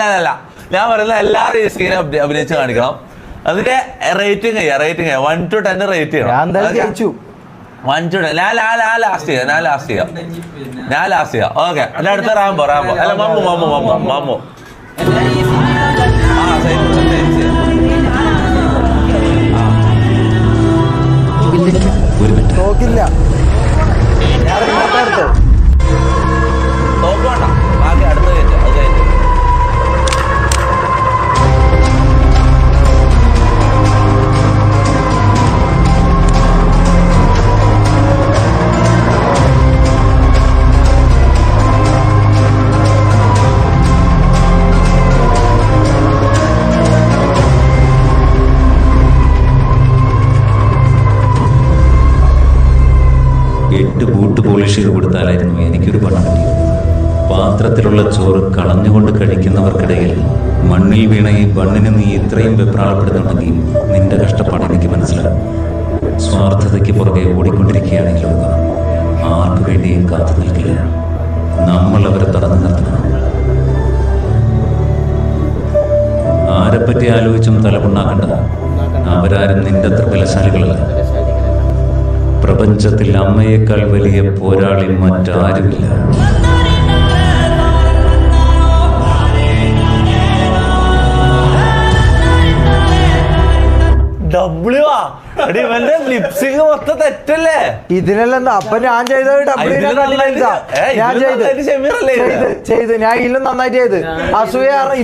അല്ല ഞാൻ പറയുന്ന എല്ലാ റേസിങ്ങിനും അഭിനയിച്ച് കാണിക്കണം. അതിന്റെ റേറ്റിംഗ് 1 to 10 റേറ്റ് ചെയ്യണം. 1 to 10. ഞാൻ ലാസ്റ്റ് ചെയ്യാം. ഓക്കെ. എന്റെ അടുത്ത റാംബോ അല്ല മമ്മു തോക്കില്ല തോക്കോണ്ട ബാക്കി അടുത്ത കയറ്റം അത് കയറ്റും. എട്ട് ബൂട്ട് പോളിഷ് ചെയ്ത് കൊടുത്താലായിരുന്നു എനിക്കൊരു പണം കിട്ടിയത്. പാത്രത്തിലുള്ള ചോറ് കളഞ്ഞുകൊണ്ട് കഴിക്കുന്നവർക്കിടയിൽ മണ്ണിൽ വീണ ഈ ബണ്ണിന് നീ ഇത്രയും വെപ്രാളപ്പെടുന്നുണ്ടെങ്കിൽ നിന്റെ കഷ്ടപ്പാട് എനിക്ക് മനസ്സിലാകും. സ്വാർത്ഥതയ്ക്ക് പുറകെ ഓടിക്കൊണ്ടിരിക്കുകയാണ് ഈ ലോകം. ആർക്കു വേണ്ടിയും കാത്തു നിൽക്കില്ല. നമ്മൾ അവരെ തടഞ്ഞു നിർത്തണം. ആരെപ്പറ്റി ആലോചിച്ചും തലപുണ്ണാക്കണ്ട. അവരാരും നിന്റെ അത്ര ബലശാലികളല്ല. പ്രപഞ്ചത്തിൽ അമ്മയേക്കാൾ വലിയ പോരാളി മറ്റാരുമില്ല. ലിപ്സിംഗ് മൊത്തം തെറ്റല്ലേ ഇതിനെല്ലാം അപ്പൊ ഞാൻ ചെയ്ത ഞാൻ ഇല്ലും നന്നായിട്ട് ചെയ്ത് അസൂയ ഇതിൽ